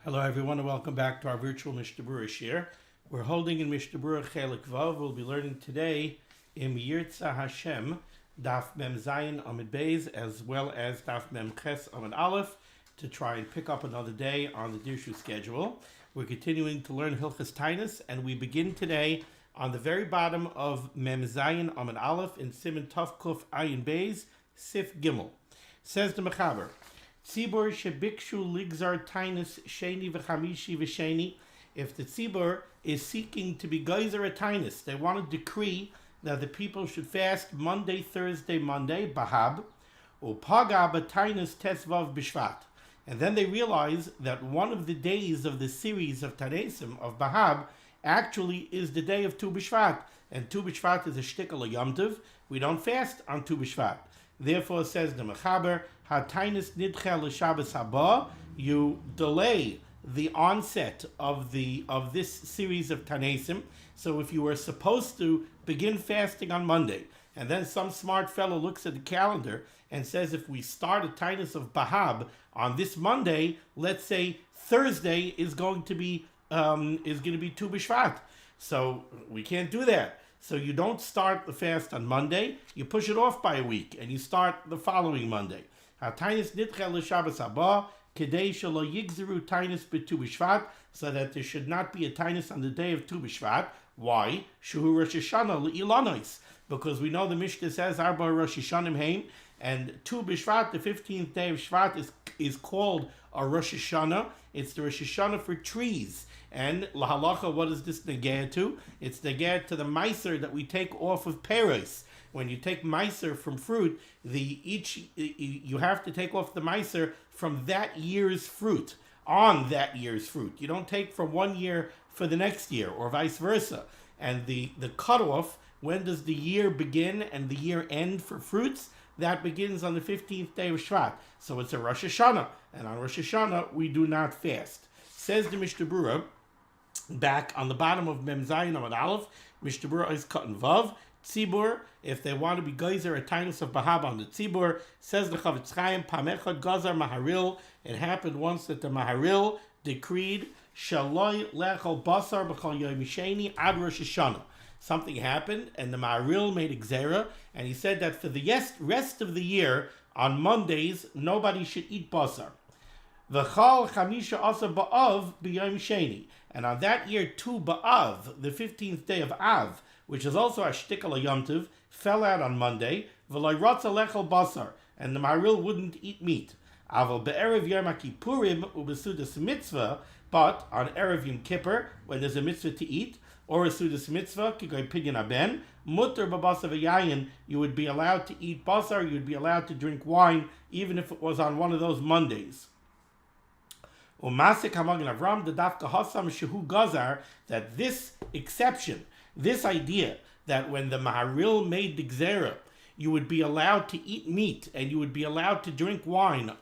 Hello everyone and welcome back to our virtual Mishnah Berurah shiur. We're holding in Mishnah Berurah Chelik Vav. We'll be learning today Im Yirtzeh Hashem Daf Mem Zayin Amid Beis as well as Daf Mem Ches Amid Aleph to try and pick up another day on the Dirshu schedule. We're continuing to learn Hilchos Tainus and we begin today on the very bottom of Mem Zayin Amid Aleph in Siman Tov Kuf Ayin Beis Sif Gimel. Says the Mechaber, Tzibur shebikshu ligzar tainus sheni v'chamishi v'sheni. If the tzibur is seeking to be geyser a tainus, they want to decree that the people should fast Monday, Thursday, Monday, bahab, upaga b'tainus tesvav b'shvat. And then they realize that one of the days of the series of Tanesim, of bahab, actually is the day of Tu B'Shvat. And Tu B'Shvat is a shtickle Yom Tov. We don't fast on Tu B'Shvat. Therefore, says the Mechaber, HaTainis nidche l'Shabbos haba, you delay the onset of this series of Tanesim. So if you were supposed to begin fasting on Monday, and then some smart fellow looks at the calendar and says if we start a Tainus of Bahab on this Monday, let's say Thursday is going to be Tu B'Shvat. So we can't do that. So you don't start the fast on Monday, you push it off by a week, and you start the following Monday. So that there should not be a tainus on the day of Tu B'Shvat. Why? Shuhu Rosh Hashanah l'Ilanos. Because we know the Mishnah says Arba Rosh Hashanim Hain, and Tu B'Shvat, the 15th day of Shvat, is called a Rosh Hashanah. It's the Rosh Hashanah for trees. And lahalacha, what is this negeh to? It's negeh to the meiser that we take off of peros. When you take meiser from fruit, you have to take off the meiser from that year's fruit, on that year's fruit. You don't take from one year for the next year, or vice versa. And the cutoff, when does the year begin and the year end for fruits? That begins on the 15th day of Shvat. So it's a Rosh Hashanah. And on Rosh Hashanah, we do not fast. Says the Mishnah Berurah, back on the bottom of Mem Zayin Amud Aleph, Mishnah Berurah is cut in Vav. Tzibur, if they want to be geyser a tainus of bahab on the tzibur, says the Chavetz Chaim, Pamechad Gazar Maharil. It happened once that the Maharil decreed Shaloi lechol basar b'chol Yomi sheni ad Rosh Hashanah. Something happened, and the Maharil made a gzera, and he said that for the rest of the year, on Mondays, nobody should eat basar. V'chal chamisha asa ba'av b'yom sheni. And on that year, Tu B'Av, the 15th day of Av, which is also a shtickle Yom Tov, fell out on Monday, v'lo ratza lechol basar, and the Maharil wouldn't eat meat. Aval be'erev Yom HaKippurim u'besudas mitzvah, but on Erev Yom Kippur, when there's a mitzvah to eat, or a sudas mitzvah, kigoy pidyon aben, mutter b'basar v'yayin, you would be allowed to eat basar, you would be allowed to drink wine, even if it was on one of those Mondays. Umasik Hamagin Avram, the Dafka Hasam Shehu Gazar, that this exception, this idea that when the Maharil made the Gzera, you would be allowed to eat meat and you would be allowed to drink wine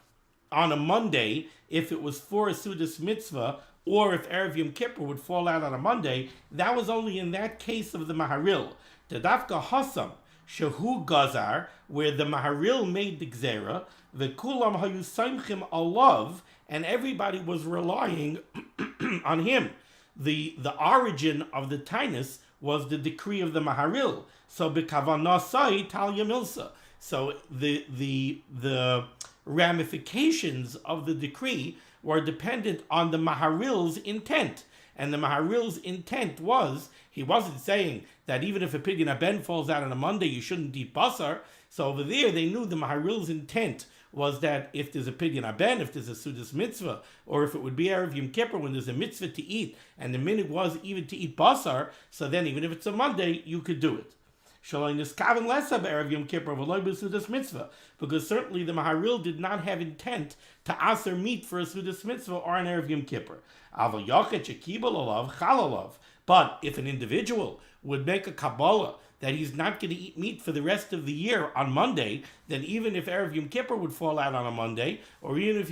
on a Monday if it was for a Sudas Mitzvah, or if Erev Yom Kippur would fall out on a Monday, that was only in that case of the Maharil. The Dafka Hasam Shehu Gazar, where the Maharil made the Gzera, the Kulam Hayu Saimchim Alav, and everybody was relying on him. The origin of the tainus was the decree of the Maharil. So b'kavanasai talya milsa. So the ramifications of the decree were dependent on the Maharil's intent. And the Maharil's intent was, he wasn't saying that even if a pidyon aben falls out on a Monday, you shouldn't eat basar. So over there, they knew the Maharil's intent was that if there's a pidyon aben, if there's a sudas mitzvah, or if it would be Erev Yom Kippur when there's a mitzvah to eat, and the minhag was even to eat basar, so then even if it's a Monday, you could do it. Shaloi niskaven lesa be'erev Yom Kippur v'loi b'sudas mitzvah, because certainly the Maharil did not have intent to aser meat for a sudas mitzvah or an Erev Yom Kippur. Aval yochet shekibel olav chal olav. But if an individual would make a Kabbalah that he's not going to eat meat for the rest of the year on Monday, then even if Erev Yom Kippur would fall out on a Monday, or even if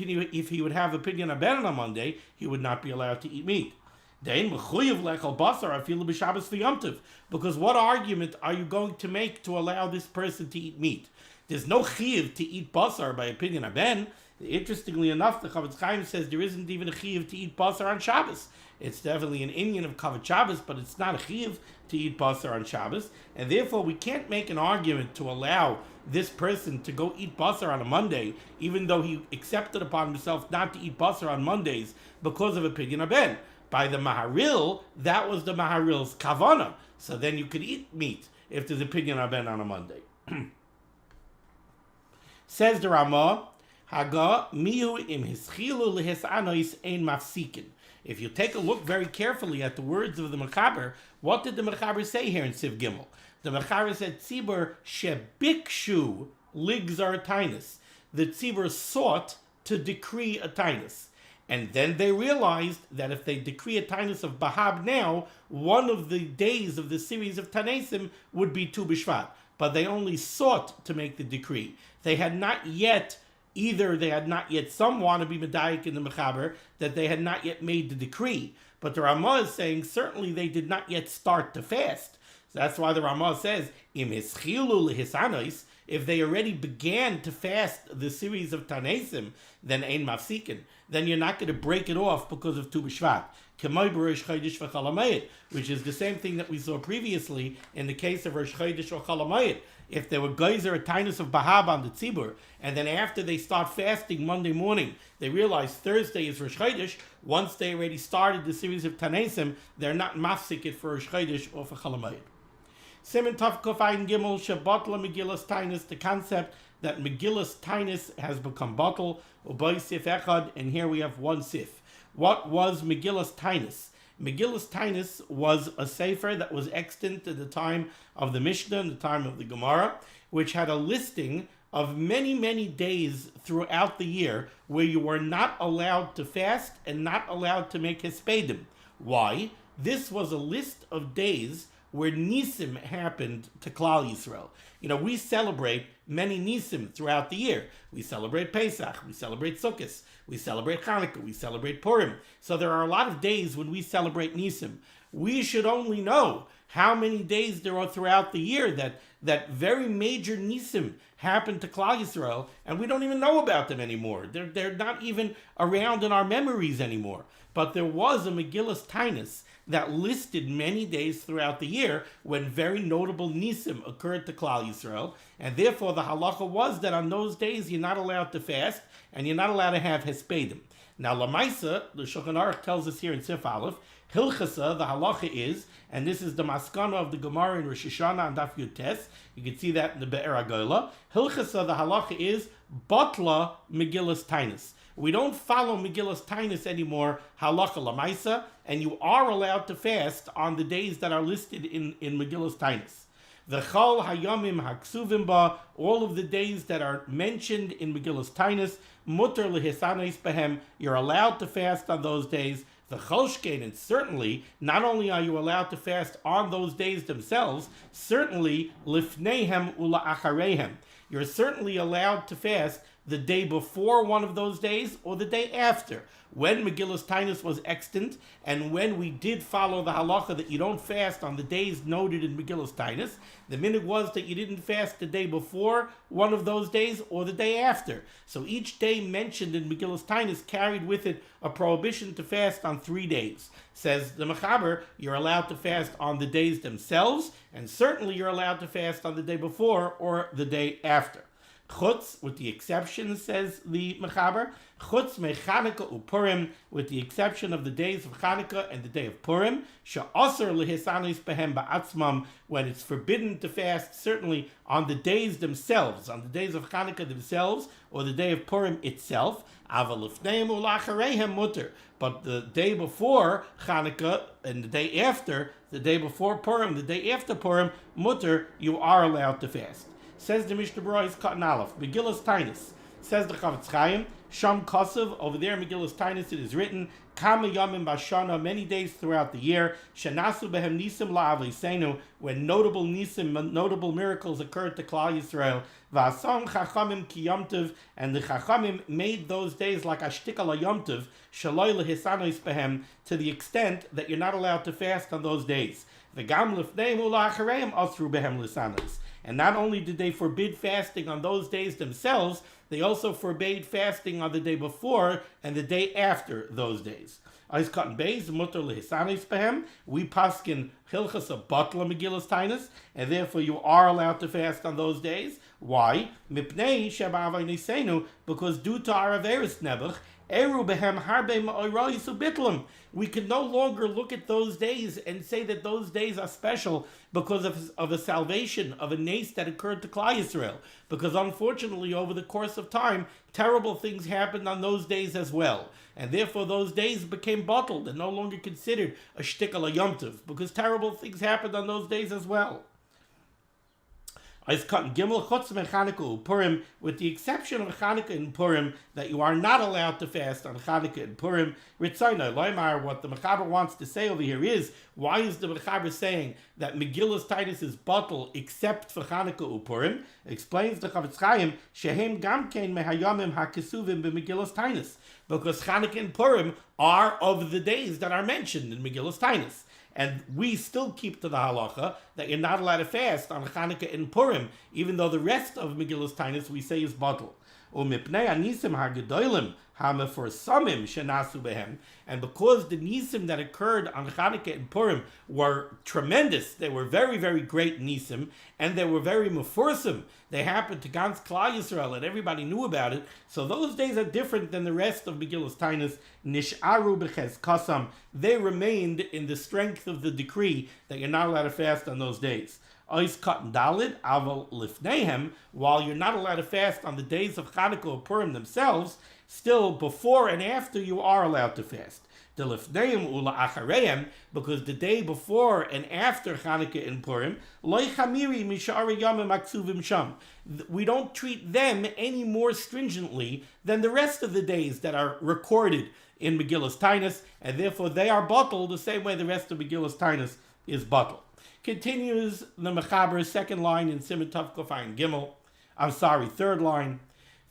he would have a pidyon aben on a Monday, he would not be allowed to eat meat. Because what argument are you going to make to allow this person to eat meat? There's no chiyuv to eat basar by a pidyon aben. Interestingly enough, the Chavetz Chaim says there isn't even a chiyuv to eat basar on Shabbos. It's definitely an inyan of Kavod Shabbos, but it's not a chiyuv to eat basar on Shabbos, and therefore we can't make an argument to allow this person to go eat basar on a Monday, even though he accepted upon himself not to eat basar on Mondays because of a pidyon haben. By the Maharil, that was the Maharil's kavana. So then you could eat meat if there's a pidyon haben on a Monday. Says the Ramah, Haga miu im hischilu lehisanois ein mafsikin. If you take a look very carefully at the words of the Mechaber, what did the Mechaber say here in Siv Gimel? The Mechaber said, Tzibur shebikshu ligzar tainus. The Tzibur sought to decree a tainus. And then they realized that if they decree a tainus of Bahab now, one of the days of the series of Tanesim would be Tu B'Shvat. But they only sought to make the decree. They had not yet, some want to be medayik in the Mechaber, that they had not yet made the decree. But the Ramah is saying, certainly they did not yet start to fast. So that's why the Ramah says, Im hischilu lehisanois, if they already began to fast the series of Tanesim, then ein mafsikin. Then you're not going to break it off because of Tu B'Shvat. Which is the same thing that we saw previously in the case of Rosh Chodesh or Chalamayit. If there were geyser a tainus of Bahab on the Tzibur, and then after they start fasting Monday morning, they realize Thursday is Rosh Chodesh, once they already started the series of Tanesim, they're not mafsik it for Rosh Chodesh or for Chalamayit. Siman Tov Kofayin Gimel Shabatla Megillas Tainus, the concept that Megillas Tainus has become bottle, Ubay Sif Echad, and here we have one Sif. What was Megillas Tainus? Megillas Tainus was a sefer that was extant at the time of the Mishnah and the time of the Gemara, which had a listing of many, many days throughout the year where you were not allowed to fast and not allowed to make hespedim. Why? This was a list of days where nisim happened to Klal Yisrael. You know, we celebrate many nisim throughout the year. We celebrate Pesach, we celebrate Sukkot, we celebrate Hanukkah, we celebrate Purim. So there are a lot of days when we celebrate nisim. We should only know how many days there are throughout the year that very major nisim happened to Klal Yisrael, and we don't even know about them anymore. They're not even around in our memories anymore. But there was a Megillas Tainus that listed many days throughout the year when very notable nisim occurred to Klal Yisrael, and therefore the halacha was that on those days you're not allowed to fast and you're not allowed to have hespedim. Now Lamaisa, the Shulchan Aruch tells us here in Sif Aleph, Hilchasa, the halacha is, and this is the maskana of the Gemara in Rosh Hashanah and Daf Yud Tes, you can see that in the Berurah. Hilchasa, the halacha is, Batla Megillas Tainus. We don't follow Megillas Tainus anymore, halacha lamaisa, and you are allowed to fast on the days that are listed in Megillas Tainus. The chol hayomim haksuvim ba, all of the days that are mentioned in Megillas Tainus, mutter lehisanos behem, you're allowed to fast on those days. The cholshkein, and certainly, not only are you allowed to fast on those days themselves, certainly lifneihem ula achareihem. You're certainly allowed to fast the day before one of those days or the day after. When Megillas Tainus was extant, and when we did follow the halacha that you don't fast on the days noted in Megillas Tainus, the minhag was that you didn't fast the day before one of those days or the day after. So each day mentioned in Megillas Tainus carried with it a prohibition to fast on 3 days. Says the Mechaber, you're allowed to fast on the days themselves, and certainly you're allowed to fast on the day before or the day after. Chutz, with the exception, says the Mechaber, Chutz me Chanukah uPurim, with the exception of the days of Chanukah and the day of Purim, she'asar lehisanis behem ba'atzmam, when it's forbidden to fast, certainly on the days themselves, on the days of Chanukah themselves, or the day of Purim itself, aval lifneim ulachareihem mutter, but the day before Chanukah and the day after, the day before Purim, the day after Purim, mutter, you are allowed to fast. Says the Mishnah Berurah, Cotton Aleph, Megillas Tainus. Says the Chavetz Chaim, Sham Kosev, over there Megillas Tainus it is written, Kama Yamim Bashana, many days throughout the year, Shanasu Behem Nisim La'avlisenu, when notable nisim, notable miracles occurred to Klal Yisrael, V'asam Chachamim Ki Yomtiv, and the Chachamim made those days like Ashtika La Yomtiv, Shaloi Lehisanois Behem, to the extent that you're not allowed to fast on those days. V'gam Lifneim Ula'achareim Asru Behem Lisanos. And not only did they forbid fasting on those days themselves, they also forbade fasting on the day before and the day after those days. We paskin hilchas a bottle of Megillas Tainis, and therefore you are allowed to fast on those days. Why? Because due to our Averis Nebuch, we can no longer look at those days and say that those days are special because of a salvation, of a nace that occurred to Klal Yisrael. Because unfortunately, over the course of time, terrible things happened on those days as well. And therefore those days became bottled and no longer considered a shtickle Yom Tov, because terrible things happened on those days as well. With the exception of Chanukah and Purim, that you are not allowed to fast on Chanukah and Purim. What the Mechaber wants to say over here is, why is the Mechaber saying that Megillas Tainis is bottled except for Chanukah and Purim? Explains the Chavetz Chaim, Shehem Gamkein Mehayamim HaKesuvim b'Megillas Tainis, because Chanukah and Purim are of the days that are mentioned in Megillas Tainis. And we still keep to the halacha that you're not allowed to fast on Chanukah and Purim, even though the rest of Megillas Tainis we say is bottled. And because the nisim that occurred on Chanukah and Purim were tremendous, they were very, very great nisim, and they were very mufursim. They happened to Gans Klal Yisrael, and everybody knew about it. So those days are different than the rest of Megillas Tainis. Nish'aru b'ches kasam. They remained in the strength of the decree that you're not allowed to fast on those days. Ois kat dalid aval lifneihem. While you're not allowed to fast on the days of Chanukah or Purim themselves, still before and after you are allowed to fast. The lifneim ula achareim, because the day before and after Chanukah and Purim, loy chamiri mishari yamim aksuvim sham. We don't treat them any more stringently than the rest of the days that are recorded in Megillas Tainis, and therefore they are bottled the same way the rest of Megillas Tainis is bottled. Continues the Mechaber's second line in Siman Tav Kofayin Gimel. Third line.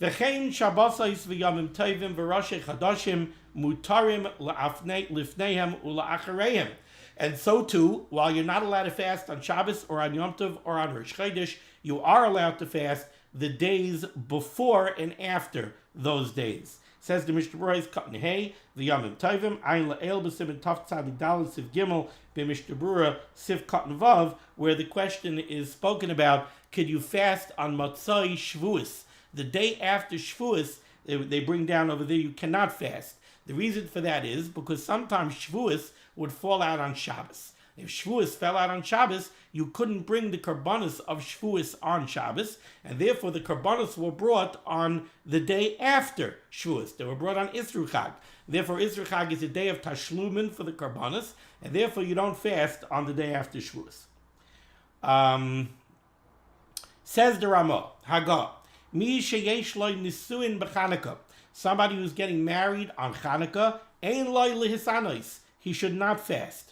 V'chein Shabbosais v'yamim tovim v'roshei chadashim mutarim lifneihem ula'achareihem. And so too, while you're not allowed to fast on Shabbos or on Yom Tov or on Rosh Chodesh, you are allowed to fast the days before and after those days. Says the Mishnah Berurah, Kat Nehei, the Yamim Tovim, Ayin La'el B'Siman Tav Tzadik Daled Siv Gimel, B'Mishnah Berurah, Siv Kat Vav, where the question is spoken about, could you fast on Matzai Shavuos? The day after Shavuos, they bring down over there, you cannot fast. The reason for that is because sometimes Shavuos would fall out on Shabbos. If Shavuos fell out on Shabbos, you couldn't bring the karbanos of Shavuos on Shabbos, and therefore the karbanos were brought on the day after Shavuos. They were brought on Isru Chag. Therefore, Isru Chag is a day of tashlumin for the karbanos, and therefore you don't fast on the day after Shavuos. Says the Ramah, Haggah, Mi sheyesh loy nisuin b'Chanukah. Somebody who's getting married on Chanukah, ein loy lihisanois. He should not fast.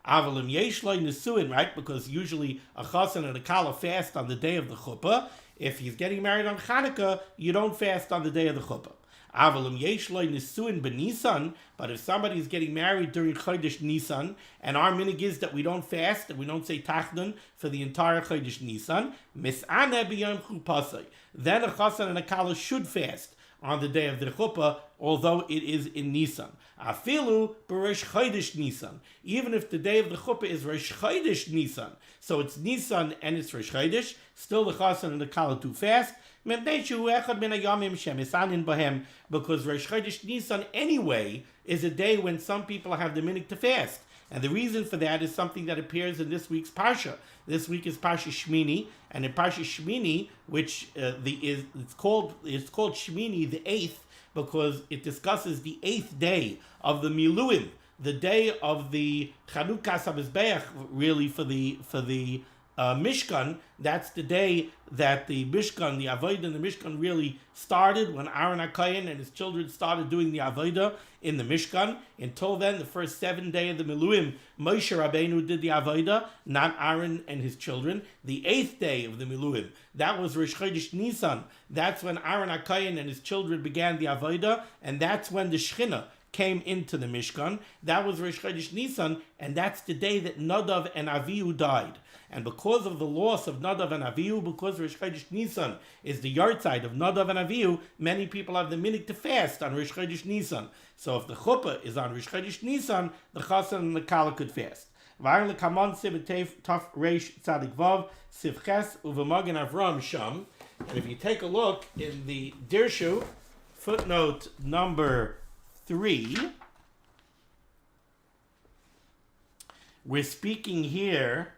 Avalim yesh loy nisuin, right? Because usually a Chassan and a Kallah fast on the day of the chuppah. If he's getting married on Chanukah, you don't fast on the day of the chuppah. Avalim yesh loy nisuin b'Nisan. But if somebody is getting married during Chodesh Nisan, and our minhag is that we don't fast and we don't say tachdon for the entire Chodesh Nisan, mis'aneh b'yom chupasai. Then a Chassan and a Kallah should fast on the day of the chuppah, although it is in Nisan. Afilu b'Rosh Chodesh Nisan. Even if the day of the chuppah is Rosh Chodesh Nisan, so it's Nisan and it's Rosh Chodesh, still the Chassan and the Kallah do fast. Because Rosh Chodesh Nisan anyway is a day when some people have the minhag to fast. And the reason for that is something that appears in this week's Parsha. This week is Parsha Shmini, and in Parsha Shmini, which it's called Shmini, the 8th, because it discusses the 8th day of the Miluim, the day of the Chanukas HaMizbeach, really for the Mishkan. That's the day that the Mishkan, the Avodah in the Mishkan really started, when Aaron HaKohen and his children started doing the Avodah in the Mishkan. Until then, the first 7 days of the Miluim, Moshe Rabbeinu did the Avodah, not Aaron and his children. The 8th day of the Miluim, that was Rosh Chodesh Nisan. That's when Aaron HaKohen and his children began the Avodah, and that's when the Shechina came into the Mishkan. That was Rosh Chodesh Nisan, and that's the day that Nadav and Avihu died. And because of the loss of Nadav and Avihu, because Rosh Chodesh Nisan is the yahrzeit of Nadav and Avihu, many people have the minhag to fast on Rosh Chodesh Nisan. So if the chuppah is on Rosh Chodesh Nisan, the Chassan and the Kallah could fast. And if you take a look in the Dirshu, footnote number 3, we're speaking here.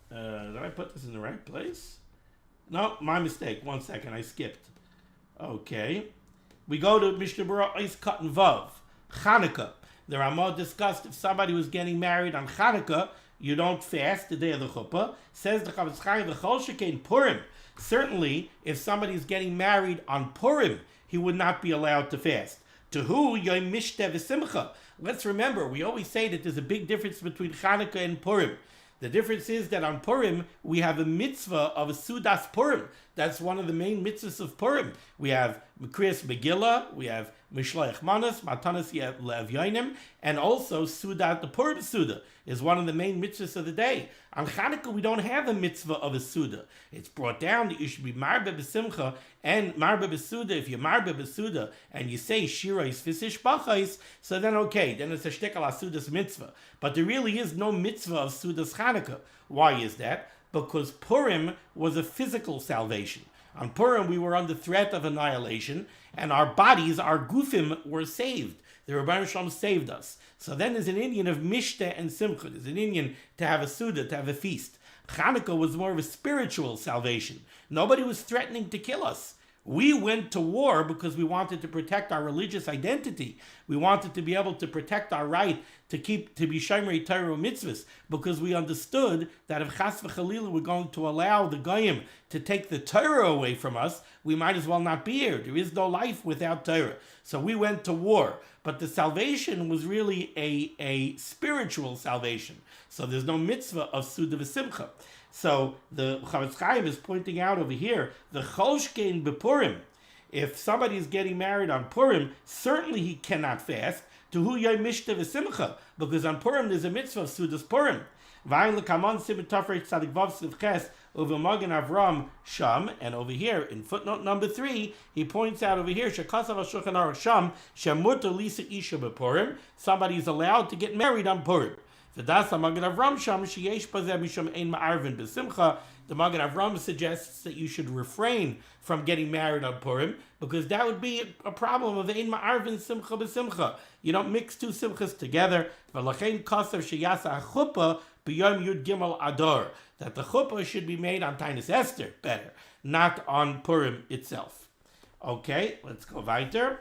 Did I put this in the right place? No, my mistake. 1 second, I skipped. Okay. We go to Mishnah Berurah Ois Katan Vav, Chanukah. The Ramah discussed if somebody was getting married on Chanukah, you don't fast the day of the chuppah. Says the Chavetz Chaim, the Chol Shekein Purim. Certainly, if somebody's getting married on Purim, he would not be allowed to fast. To who? Yom Mishteh v'Simcha. Let's remember, we always say that there's a big difference between Chanukah and Purim. The difference is that on Purim, we have a mitzvah of a Sudas Purim. That's one of the main mitzvahs of Purim. We have Kriyas Megillah, we have Mishloach Manos, Matanas Le'Avyonim, and also Suda, the Purim Suda, is one of the main mitzvahs of the day. On Chanukah, we don't have a mitzvah of a Suda. It's brought down that you should be Marbe B'Simcha and Marbe B'Suda. If you're Marbe B'Suda and you say Shirais V'Sish Bachais, so then okay, then it's a Shtekal HaSudas mitzvah. But there really is no mitzvah of Sudas Chanukah. Why is that? Because Purim was a physical salvation. On Purim, we were under threat of annihilation, and our bodies, our gufim, were saved. The Rebbeinu Shalom saved us. So then there's an Indian of Mishteh and Simcha. There's an Indian to have a Suda, to have a feast. Chanukah was more of a spiritual salvation. Nobody was threatening to kill us. We went to war because we wanted to protect our religious identity. We wanted to be able to protect our right to be Shomerei Torah mitzvahs, because we understood that if Chas v'Chalila were going to allow the Goyim to take the Torah away from us, we might as well not be here. There is no life without Torah. So we went to war. But the salvation was really a spiritual salvation. So there's no mitzvah of Suda v'Simcha. So the Chavetz Chaim is pointing out over here, the Cholshkein b'Purim, if somebody is getting married on Purim, certainly he cannot fast, to hu Yom Mishteh v'Simcha, because on Purim there's a mitzvah of Sudas Purim. V'ayin l'kamon Siman Tafrei Tzadik Vav Sivches over Magen Avram Sham, and over here in footnote number 3, he points out over here, Shekasav HaShulchan Aruch Sham, Shemuter Lisa Isha b'Purim, somebody is allowed to get married on Purim. The Magen Avram Sham sheyesh bazeh mishum ein ma'arvin b'simcha. The Magen Avram suggests that you should refrain from getting married on Purim, because that would be a problem of ein ma'arvin simcha b'simcha. You don't mix two simchas together. V'lachein kasav sheyasa chuppah b'yom yud gimel ador. That the chuppah should be made on Tainis Esther, better, not on Purim itself. Okay, let's go weiter.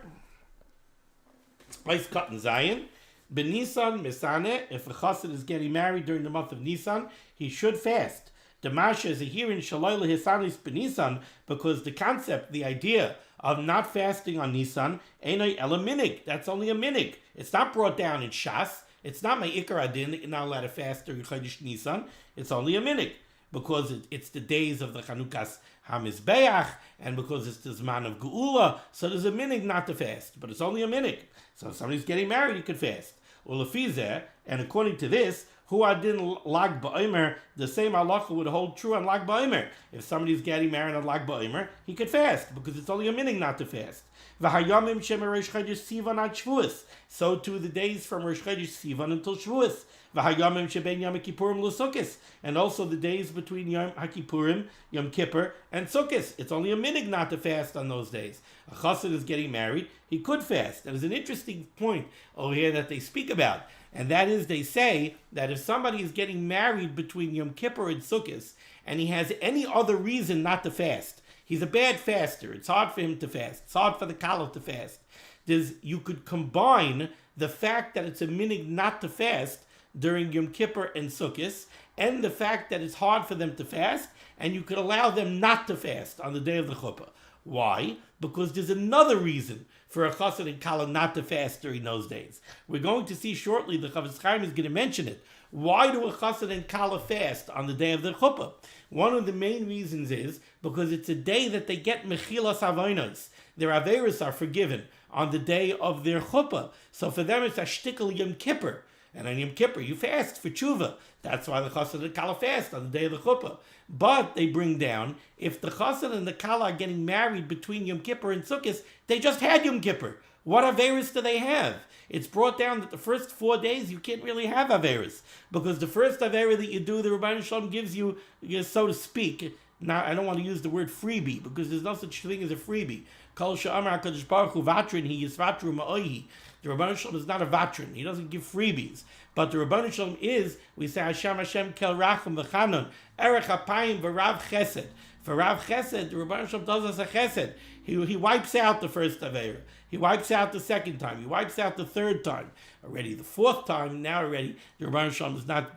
Ice cut and Zion. B'Nisan Misane, if a chassid is getting married during the month of Nisan, he should fast. Damasha is a here in Shaloi Hisanis B'Nisan, because the concept, the idea of not fasting on Nisan, Einoi Ela minhag. That's only a minhag. It's not brought down in Shas. It's not my Ikar Adin that you're not allowed to fast during Chodesh Nisan. It's only a minhag, because it's the days of the Chanukas HaMizbeach, and because it's the Zman of Geula, so there's a minhag not to fast, but it's only a minhag. So if somebody's getting married, he could fast. And according to this, Hu Adin Lag Ba'omer, the same halacha would hold true on Lag Ba'omer. If somebody's getting married on Lag Ba'omer, he could fast, because it's only a minhag not to fast. V'hayamim shem Rosh Chodesh Sivan ad Shavuos. So too the days from Rosh Chodesh Sivan until Shavuos. V'hayamim sheben Yom Kippurim l'Sukkos. And also the days between Yom HaKippurim, Yom Kippur, and Sukkos. It's only a minhag not to fast on those days. A chassid is getting married, he could fast. And there's an interesting point over here that they speak about. And that is, they say that if somebody is getting married between Yom Kippur and Sukkos, and he has any other reason not to fast, he's a bad faster. It's hard for him to fast. It's hard for the Kallah to fast. You could combine the fact that it's a minhag not to fast during Yom Kippur and Sukkos, and the fact that it's hard for them to fast, and you could allow them not to fast on the day of the chuppah. Why? Because there's another reason for a Chassan and Kallah not to fast during those days. We're going to see shortly, the Chavetz Chaim is going to mention it. Why do a Chassan and Kallah fast on the day of the chuppah? One of the main reasons is because it's a day that they get mechilas avonos. Their averos are forgiven. on the day of their chuppah. So for them, it's a shtickle Yom Kippur. And on Yom Kippur, you fast for tshuva. That's why the Chassan and Kallah fast on the day of the chuppah. But they bring down, if the Chassan and the Kallah are getting married between Yom Kippur and Sukkot, they just had Yom Kippur. What Averis do they have? It's brought down that the first 4 days you can't really have Averis. Because the first Avera that you do, the Rebbeinu Shalom gives you, so to speak, now I don't want to use the word freebie, because there's no such thing as a freebie. Kol she'amar HaKadosh Baruch Hu vatrin hi yisvatru ma'ohi. The Rebbeinu Shalom is not a vatrin. He doesn't give freebies. But the Rebbeinu Shalom is, we say, Hashem kel racham v'chanon, erech apayim v'rav chesed. For Rav Chesed, the Rebbeinu Shalom does us a chesed. He wipes out the first Avera. He wipes out the second time. He wipes out the third time. Already the fourth time, now already, the Rebbeinu Shalom is not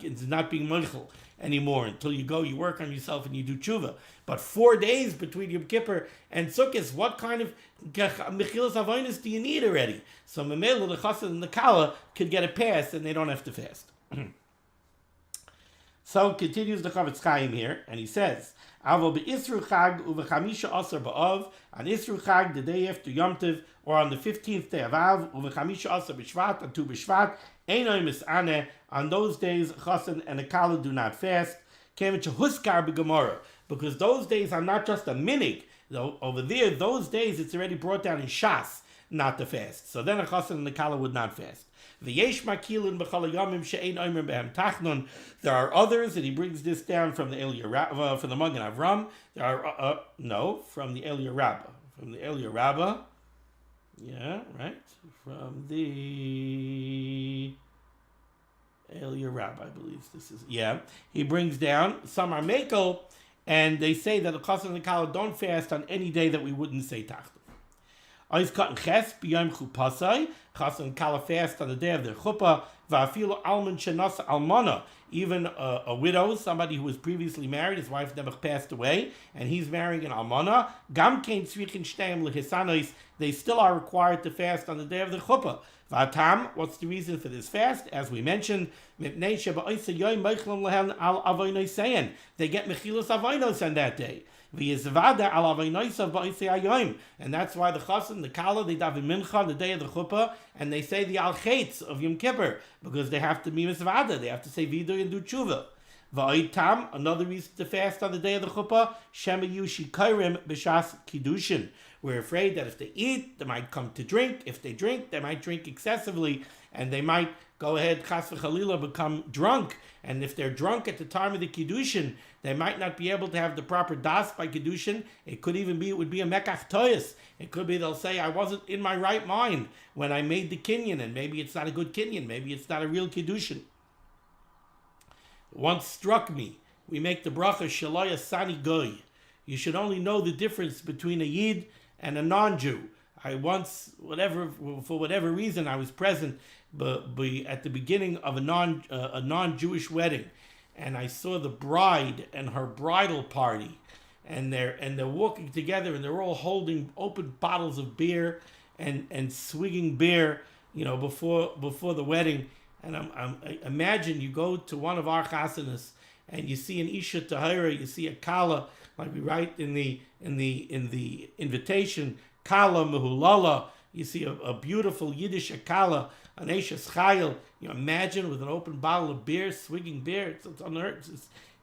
being meichel anymore until you go, you work on yourself and you do tshuva. But 4 days between Yom Kippur and Sukkot, what kind of mechilas avonis do you need already? So Mamela, the Chassan and the Kallah could get a pass and they don't have to fast. So continues the Chavetz Chaim here, and he says, Avo be'isru chag uvechamisha asar ba'av, on Isru Chag, the day after Yom Tov, or on the 15th day of Av, uvechamisha asar b'shvat, on Tu b'shvat, einoi mis'aneh, on those days Chassan and the Kallah do not fast, kemet shehuskar b'gemara, because those days are not just a minhag. Though over there, those days it's already brought down in Shas not to fast. So then a Chassan and the Kallah would not fast. There are others, and he brings this down from the Eliyah Rabbah, from the Magen Avram. There are from the Eliyah Rabbah, yeah, right, from the Eliyah Rabbah, I believe this is. Yeah, he brings down some are mekel, and they say that the Chassan and the Kallah don't fast on any day that we wouldn't say tachton. Chassan and Kallah fast on the day of their chuppah. Even a widow, somebody who was previously married, his wife never passed away, and he's marrying an almana. They still are required to fast on the day of the chuppah. Vatam, what's the reason for this fast? As we mentioned, they get mechilas avonos on that day. And that's why the Chassan, the Kallah, they daven mincha on the day of the chuppah, and they say the al-chetz of Yom Kippur, because they have to be misvada, they have to say vidur and do tshuva. V'oitam, another reason to fast on the day of the chuppah, shemayu shikairim b'shas kiddushin. We're afraid that if they eat, they might come to drink. If they drink, they might drink excessively, and they might go ahead, chas v'chalila, become drunk. And if they're drunk at the time of the kiddushin, they might not be able to have the proper das by kiddushin. It could even be, it would be a mekach toyas. It could be they'll say, I wasn't in my right mind when I made the kinyan, and maybe it's not a good kinyan, maybe it's not a real kiddushin. Once struck me, we make the bracha shaloya sani goy. You should only know the difference between a yid and a non-Jew. I once, for whatever reason, I was present at the beginning of a non-Jewish wedding, and I saw the bride and her bridal party, and they're walking together, and they're all holding open bottles of beer and swigging beer, before the wedding. And I imagine you go to one of our chasanas and you see an isha tahira, you see a kallah, like we write in the invitation, kallah mehulala. You see a beautiful Yiddish kallah, an eshes chayil. You imagine with an open bottle of beer, swigging beer. It's unheard.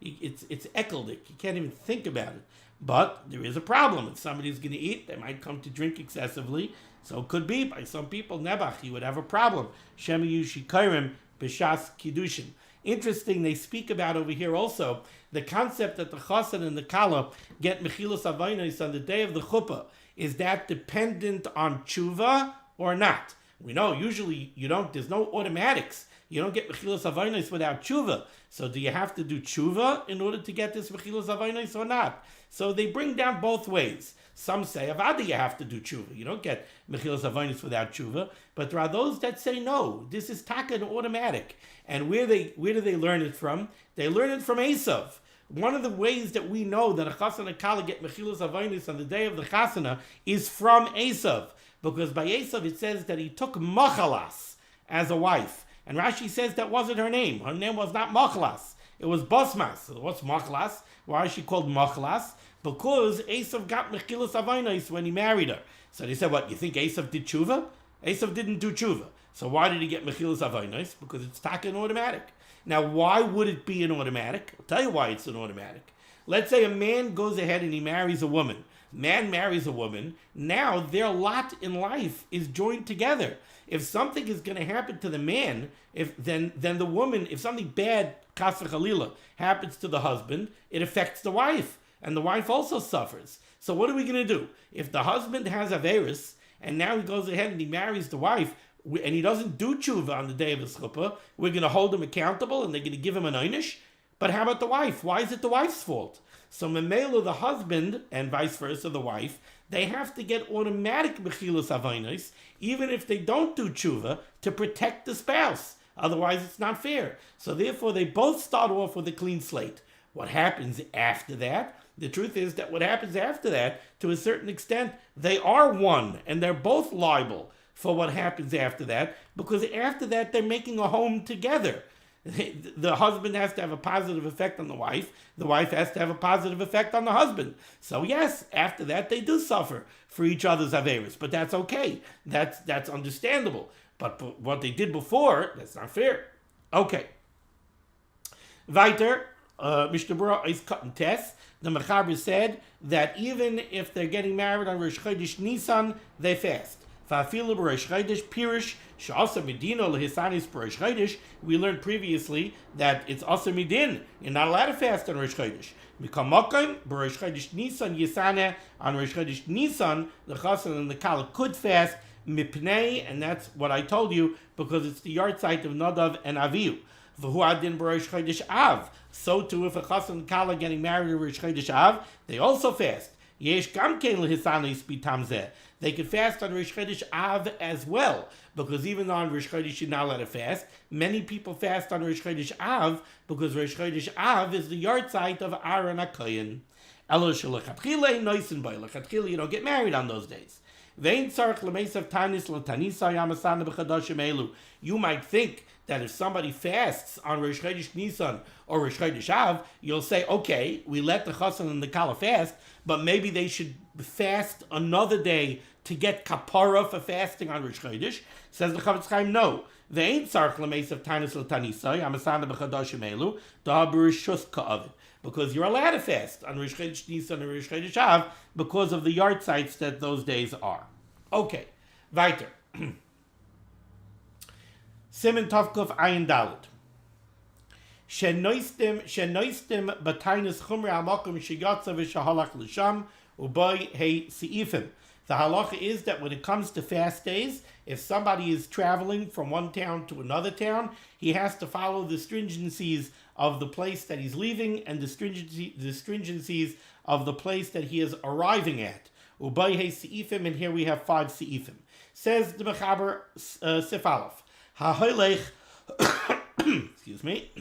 It's ekeldik. You can't even think about it. But there is a problem. If somebody's going to eat, they might come to drink excessively. So it could be by some people, Nebach, you would have a problem. Shemayu shikairim b'shas kiddushin. Interesting, they speak about over here also the concept that the Chassan and the Kallah get mechilas avonos on the day of the chuppah. Is that dependent on tshuva or not? We know usually there's no automatics. You don't get mechilas avonos without tshuva. So do you have to do tshuva in order to get this mechilas avonos or not? So they bring down both ways. Some say, avada, you have to do tshuva. You don't get mechilas avonos without tshuva. But there are those that say, no, this is taka and automatic. And where do they learn it from? They learn it from Esav. One of the ways that we know that a Chassan and Kallah get mechilas avonos on the day of the chasana is from Esav. Because by Esav it says that he took Machalas as a wife. And Rashi says that wasn't her name. Her name was not Machalas. It was Basmas. So what's Machalas? Why is she called Machalas? because Esav got Mechilas Avainos when he married her. So they said, what, you think Esav did tshuva? Esav didn't do tshuva. So why did he get Mechilas Avainos? Because it's taka and automatic. Now, why would it be an automatic? I'll tell you why it's an automatic. Let's say a man goes ahead and he marries a woman. Man marries a woman. Now their lot in life is joined together. If something is going to happen to the man, then the woman, if something bad, Chas v'Chalila, happens to the husband, it affects the wife. And the wife also suffers. So what are we going to do? If the husband has Averis, and now he goes ahead and he marries the wife, and he doesn't do tshuva on the day of his chuppah, we're going to hold him accountable and they're going to give him an einish. But how about the wife? Why is it the wife's fault? So memela, the husband, and vice versa, the wife, they have to get automatic mechilas avainos, even if they don't do tshuva, to protect the spouse. Otherwise, it's not fair. So therefore, they both start off with a clean slate. What happens after that? The truth is that what happens after that, to a certain extent, they are one, and they're both liable for what happens after that, because after that, they're making a home together. The husband has to have a positive effect on the wife has to have a positive effect on the husband. So yes, after that they do suffer for each other's averis, but that's okay. That's understandable. But what they did before, that's not fair. Okay. Weiter, Mishnah Berurah is cutting tests. The Mechaber said that even if they're getting married on Rosh Chodesh Nisan, they fast. We learned previously that it's asa midin. You're not allowed to fast on Rosh Chodesh. Rosh Chodesh Nisan Yisana, on Rosh Chodesh Nisan, the Chassan and the Kallah could fast mipnei, and that's what I told you, because it's the yard site of Nadav and Avihu. Rosh Chodesh Av. So too, if a Chassan and Kallah getting married on Rosh Chodesh Av, they also fast. Yesh gam kein lehisanis bitam zeh. They could fast on Rosh Chodesh Av as well, because even though on Rosh Chodesh you're not allowed to fast, many people fast on Rosh Chodesh Av because Rosh Chodesh Av is the yard site of Aaron HaKohen. Elo shelechatchila noisen by lechatchila, you don't get married on those days. You might think that if somebody fasts on Rosh Chodesh Nisan or Rosh Chodesh Av, you'll say, okay, we let the Chassan and the Kallah fast, but maybe they should fast another day to get kapara for fasting on Rosh Chodesh. Says the Chavetz Chaim, no. Because you're allowed to fast on Rosh Chodesh Nisan and Rosh Chodesh Av because of the yard sites that those days are. Okay, weiter. Siman Tovkov Ayin Dalet. Shenoistim b'tainis chumrei hamakom sheyatza v'shahalach l'sham u'boy hey seifim. The halacha is that when it comes to fast days, if somebody is traveling from one town to another town, he has to follow the stringencies of the place that he's leaving and the stringencies of the place that he is arriving at. U'boy hey seifim, and here we have 5 seifim. Says the Mechaber Sif Aleph. Ha'holech, excuse me.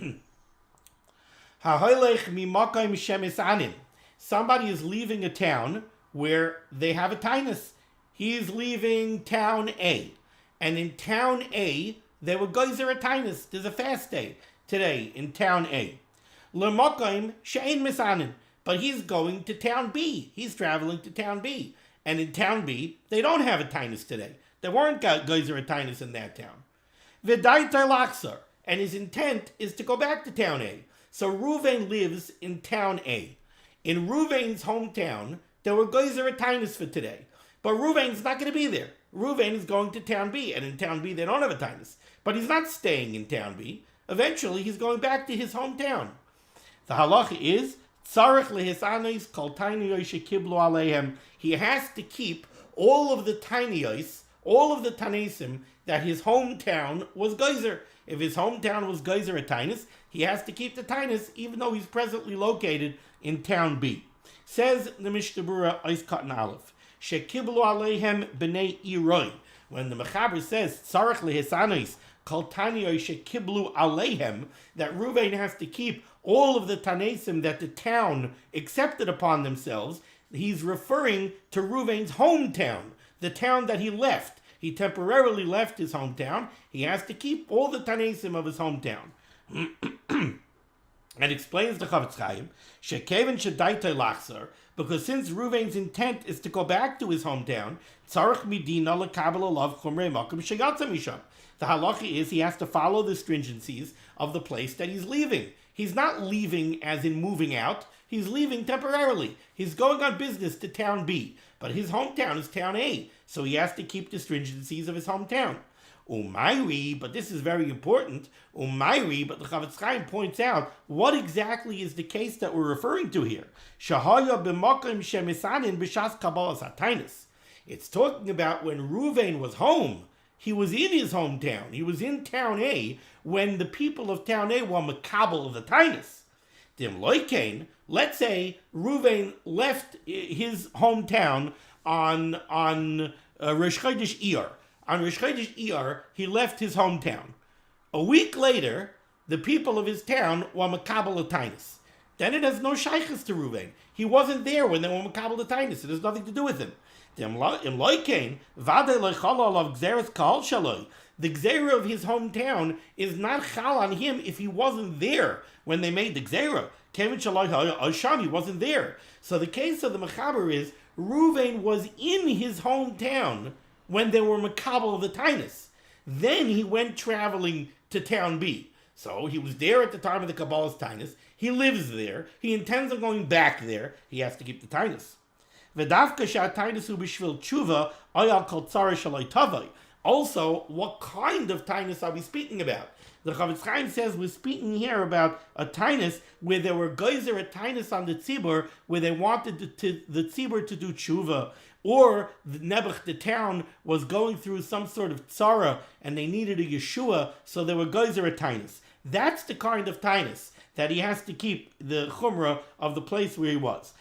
Somebody is leaving a town where they have a tainus. He is leaving town A. And in town A, there were geyser a tainus. There's a fast day today in town A. But he's going to town B. He's traveling to town B. And in town B, they don't have a tainus today. There weren't geyser a tainus in that town. And his intent is to go back to town A. So Reuven lives in town A. In Reuven's hometown, there were geyser tainus for today. But Reuven's not going to be there. Reuven is going to town B, and in town B they don't have a tainus. But he's not staying in town B. Eventually, he's going back to his hometown. The halacha is, tzarech lehisanos kol tainiyos shekiblu aleihem. He has to keep all of the tainiyos, all of the tanesim that his hometown was geyser. If his hometown was geyser a tainus, he has to keep the tainus even though he's presently located in town B. Says the Mishnah Berurah Ois Katan Aleph, Shekiblu aleihem b'nei iroi. When the Mechaber says tzarech lehisanos kol taniyos shekiblu aleihem, that Reuven has to keep all of the tanesim that the town accepted upon themselves, he's referring to Reuven's hometown, the town that he left. He temporarily left his hometown. He has to keep all the tanesim of his hometown. And explains the Chavetz Chaim, Shekeven Shedaitei Lachzer, because since Ruvain's intent is to go back to his hometown, tzarich midina lekabel alav chumrei makom sheyatza misham. The halacha is he has to follow the stringencies of the place that he's leaving. He's not leaving as in moving out. He's leaving temporarily. He's going on business to town B, but his hometown is town A, so he has to keep the stringencies of his hometown. Umayri, but this is very important. Umayri, but the Chavetz Chaim points out what exactly is the case that we're referring to here. Shahaya b'makom shemisanin b'shas kabbalas hatainis. It's talking about when Ruvain was home. He was in his hometown. He was in town A when the people of town A were makabel of the tainis. Dim loikein. Let's say Ruvain left his hometown on Rosh Chodesh Iyar. On Rosh Chodesh Iyar, he left his hometown. A week later, the people of his town were makabel of tainis. Then it has no shaykhs to Ruvain. He wasn't there when they were makabel of tainis. It has nothing to do with him. The gzera of his hometown is not chal on him if he wasn't there when they made the gzera. He wasn't there. So the case of the mechaber is Ruvain was in his hometown when they were makabel of the tainis. Then he went traveling to town B. So he was there at the time of the Kabbalah's tainis. He lives there. He intends on going back there. He has to keep the tainis. Also, what kind of tainus are we speaking about? The Chavetz Chaim says we're speaking here about a tainus where there were geyser a tainus on the tzibur where they wanted the tzibur to do tshuva, or the Nebuch, the town, was going through some sort of tzara and they needed a Yeshua, so there were geyser a tainus. That's the kind of tainus that he has to keep the chumrah of the place where he was.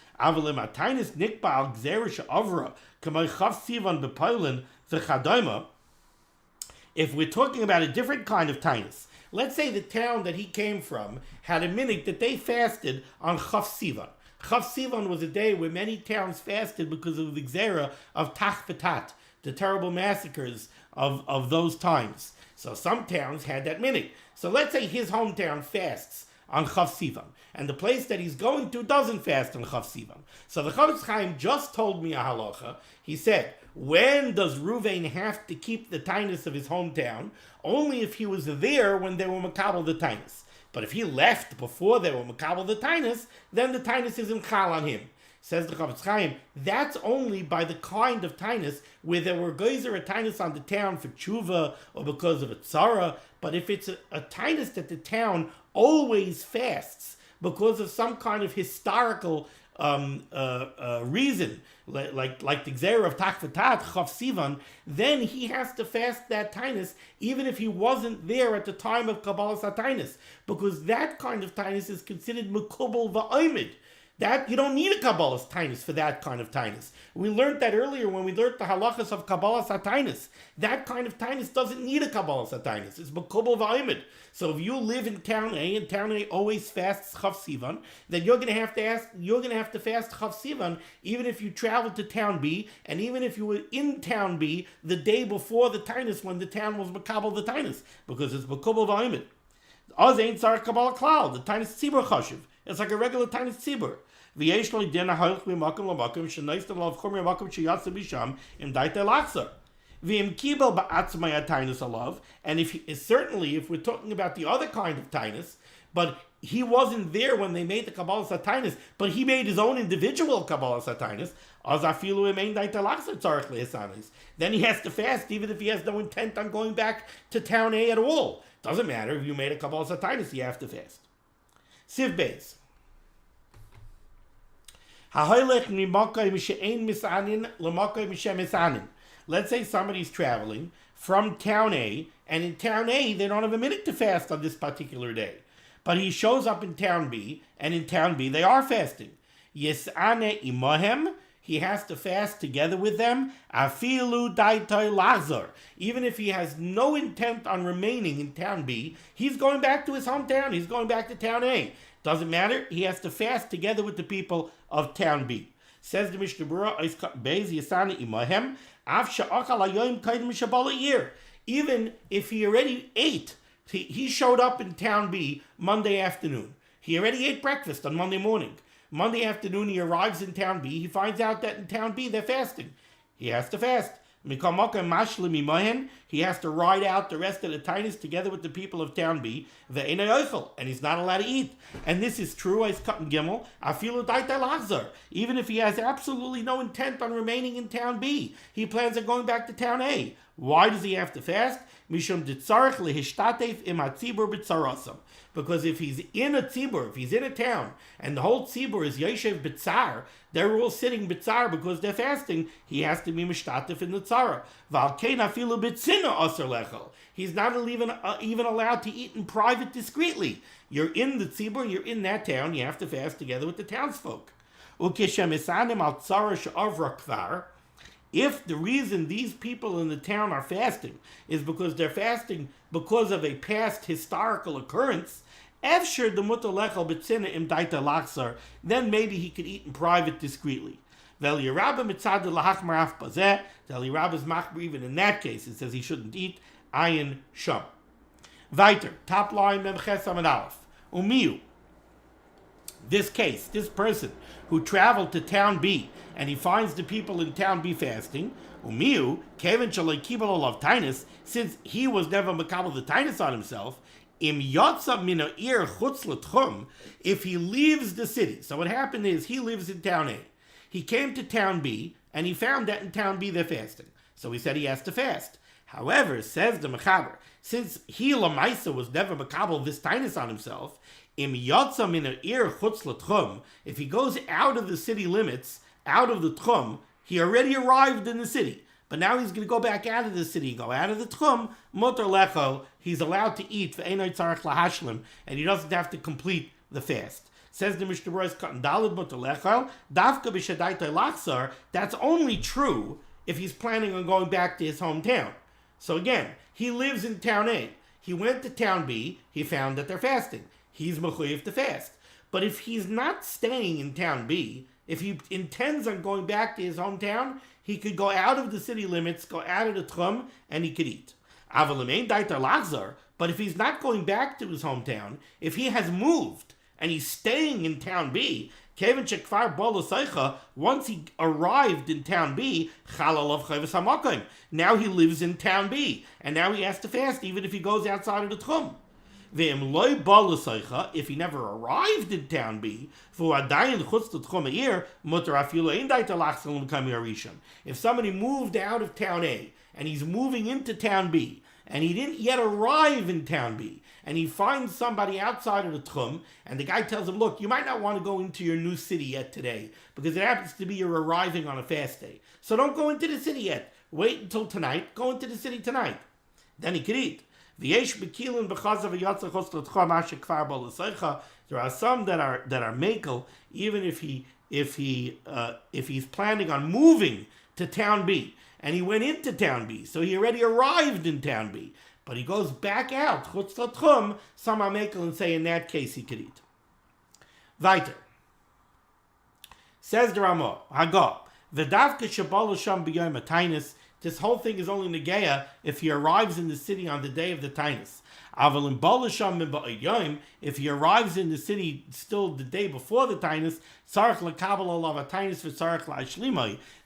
If we're talking about a different kind of tainus, let's say the town that he came from had a minhag that they fasted on Chaf Sivan. Chaf Sivan was a day where many towns fasted because of the gzera of Tach V'Tat, the terrible massacres of those times. So some towns had that minhag. So let's say his hometown fasts on Chaf Sivan, and the place that he's going to doesn't fast on Chaf Sivan. So the Chavetz Chaim just told me a halacha. He said, when does Ruvain have to keep the tainus of his hometown? Only if he was there when they were makabel the tainus. But if he left before they were makabel the tainus, then the tainus isn't chal on him. Says the Chavetz Chaim, that's only by the kind of tainus where there were geyser a tainus on the town for tshuva or because of a tzara. But if it's a tainus that the town always fasts because of some kind of historical reason, like the gzera of Tach V'Tat, Chaf Sivan, then he has to fast that tainus even if he wasn't there at the time of Kabbalas HaTainus, because that kind of tainus is considered mekubal va'omid. That you don't need a Kabbalah's tainus for that kind of tainus. We learned that earlier when we learned the halachos of Kabbalah's tainus. That kind of tainus doesn't need a Kabbalah's tainus. It's mekubal va'omid. So if you live in town A and town A always fasts Chaf Sivan, then you're going to have to fast Chaf Sivan even if you travel to town B and even if you were in town B the day before the tainus when the town was makabel the tainus, because it's mekubal va'omid. Oz ain't tzarich Kabbalah klal. The tainus tzibur chashuv. It's like a regular tainus tzibur. And if certainly if we're talking about the other kind of tainus, but he wasn't there when they made the Kabbalas HaTainus, but he made his own individual Kabbalas HaTainus, then he has to fast even if he has no intent on going back to town A at all. Doesn't matter if you made a Kabbalas HaTainus, you have to fast. Siv Beis. Let's say somebody's traveling from town A, and in town A they don't have a minute to fast on this particular day. But he shows up in town B, and in town B they are fasting. Yesane imahem, he has to fast together with them. Afilu daitoi lazar. Even if he has no intent on remaining in town B, he's going back to his hometown. He's going back to town A. Doesn't matter. He has to fast together with the people of town B. Says the Mishnah Berurah, even if he already ate, he showed up in town B Monday afternoon. He already ate breakfast on Monday morning. Monday afternoon, he arrives in town B. He finds out that in town B, they're fasting. He has to fast. He has to ride out the rest of the tinus together with the people of town B, and he's not allowed to eat. And this is true, even if he has absolutely no intent on remaining in town B. He plans on going back to town A. Why does he have to fast? Because if he's in a tzibur, if he's in a town, and the whole tzibur is yeshev b'tzar, they're all sitting b'tzar because they're fasting, he has to be mishtatif in the tzara. He's not even allowed to eat in private discreetly. You're in the tzibur, you're in that town, you have to fast together with the townsfolk. If the reason these people in the town are fasting is because they're fasting because of a past historical occurrence, then maybe he could eat in private discreetly. Even in that case, it says he shouldn't eat. Ayin Sham. Weiter, top line, Mem Ches Amud Aleph. Umiyu. This case, this person who traveled to town B and he finds the people in town B fasting, Umiyu, Kevin Shalai Kibal Olav Tainus, since he was never makabel the Tainus on himself, Im Yotza Mina Ir Chutz L'Tchum, if he leaves the city. So what happened is he lives in town A. He came to town B and he found that in town B they're fasting. So he said he has to fast. However, says the Mechaber, since he Lamaisa was never makabel this Tainus on himself, Im Yotza Mina Ir Chutz L'Tchum, if he goes out of the city limits, out of the Tchum, he already arrived in the city. But now he's going to go back out of the city, go out of the Tchum, Mutar Lecho, he's allowed to eat, Ve'enoi Tzarech Lahashlim, and he doesn't have to complete the fast. Says the Mishnah Berurah, Katan Daled Mutar Lecho, Davka B'Shadaitoi Lachzar, that's only true if he's planning on going back to his hometown. So again, he lives in town A. He went to town B, he found that they're fasting. He's mechuyev to fast. But if he's not staying in town B, if he intends on going back to his hometown, he could go out of the city limits, go out of the Tchum, and he could eat. But if he's not going back to his hometown, if he has moved and he's staying in town B, once he arrived in town B, now he lives in town B, and now he has to fast even if he goes outside of the Tchum. If he never arrived in town B, if somebody moved out of town A and he's moving into town B and he didn't yet arrive in town B and he finds somebody outside of the Tchum and the guy tells him, look, you might not want to go into your new city yet today because it happens to be you're arriving on a fast day. So don't go into the city yet. Wait until tonight. Go into the city tonight. Then he could eat. There are some that are makel, even if he's planning on moving to town B, and he went into town B, so he already arrived in town B, but he goes back out, some are makel and say in that case he could eat. Weiter. Says the Ramah, Hagah, v'davke shabal sham b'yom hatainis. This whole thing is only negeya if he arrives in the city on the day of the Tainus. If he arrives in the city still the day before the Tainus,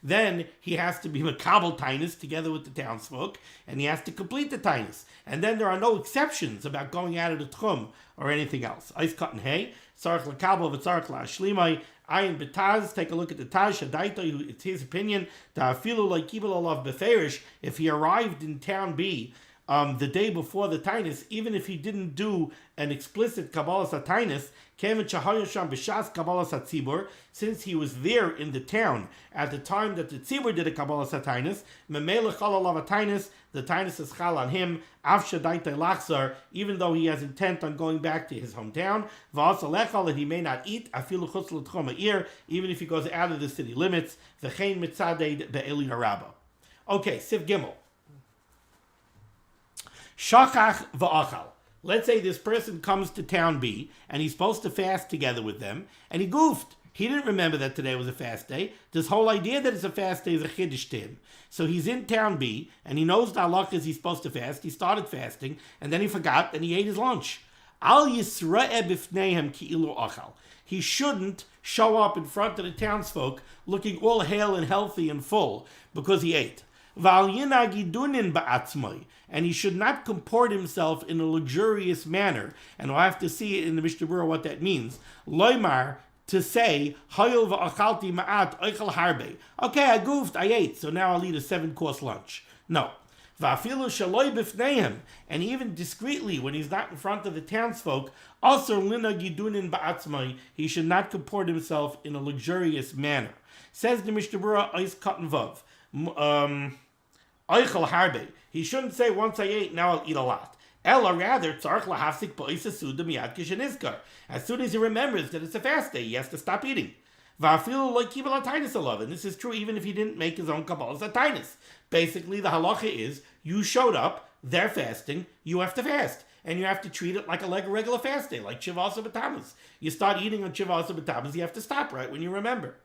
then he has to be Makabel Tainus together with the townsfolk, and he has to complete the Tainus. And then there are no exceptions about going out of the Tchum or anything else. Ice cut and hay, Ayin B'Taz, take a look at the Taz Shadaita, it's his opinion, if he arrived in town B the day before the Tainus, even if he didn't do an explicit Kabbalah Tainus, since he was there in the town at the time that the Tzibur did a Kabbalah Tainus, the Tainus is chal on him, even though he has intent on going back to his hometown, that he may not eat, even if he goes out of the city limits. Okay, Siv Gimel. Shachach v'achal. Let's say this person comes to town B, and he's supposed to fast together with them, and he goofed. He didn't remember that today was a fast day. This whole idea that it's a fast day is a chiddush to him. So he's in town B, and he knows the halachos he's supposed to fast. He started fasting, and then he forgot, and he ate his lunch. Al yisra'e b'fneihem ki'ilu achal. He shouldn't show up in front of the townsfolk looking all hale and healthy and full because he ate. V'al yinag yidunin ba'atzmai. And he should not comport himself in a luxurious manner. And we'll have to see in the Mishnah Berurah what that means. Loimar, to say, Hayol v'achalti ma'at oichel harbe. Okay, I goofed, I ate, so now I'll eat a 7-course lunch. No. Va'afilu shaloi b'fneihem. And even discreetly, when he's not in front of the townsfolk, also lina gidunin ba'atzmai, he should not comport himself in a luxurious manner. Says the Mishnah Berurah, Ois Katan Vav. Oichel harbe. He shouldn't say, once I ate, now I'll eat a lot. Ella, rather, tzarich lahafsik ba'isa suda miyad kishenizkar. As soon as he remembers that it's a fast day, he has to stop eating. Va'afilu lo kibel atainis alav. And this is true even if he didn't make his own kabbalas atainis. Basically, the halacha is, you showed up, they're fasting, you have to fast. And you have to treat it like a regular fast day, like Shivasa B'Tammuz. You start eating on Shivasa B'Tammuz, you have to stop right when you remember.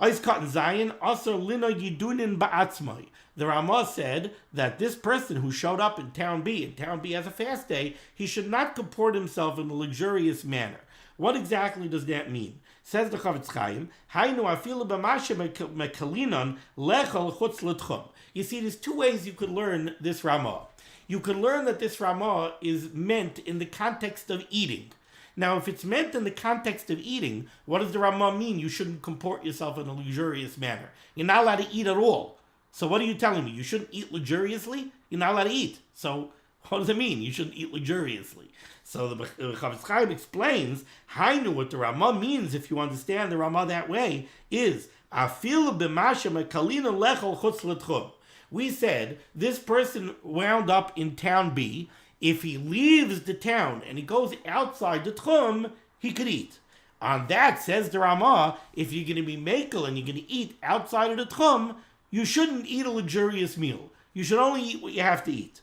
Ois Katan Zayin, also lino yidunin ba'atzmai. The Ramah said that this person who showed up in town B has a fast day, he should not comport himself in a luxurious manner. What exactly does that mean? Says the Chavetz Chaim, Hainu afilu b'mashe mekalinon lechol chutz l'tchum. You see, there's two ways you could learn this Ramah. You could learn that this Ramah is meant in the context of eating. Now, if it's meant in the context of eating, what does the Ramah mean? You shouldn't comport yourself in a luxurious manner. You're not allowed to eat at all. So what are you telling me? You shouldn't eat luxuriously? You're not allowed to eat. So what does it mean? You shouldn't eat luxuriously. So the Chavetz Chaim explains, Hainu, what the Ramah means, if you understand the Ramah that way, is Afilu b'masha mekalina lechol chutz l'tchum. We said this person wound up in town B. If he leaves the town and he goes outside the tchum, he could eat. On that, says the Ramah, if you're going to be mekel and you're going to eat outside of the tchum, you shouldn't eat a luxurious meal. You should only eat what you have to eat.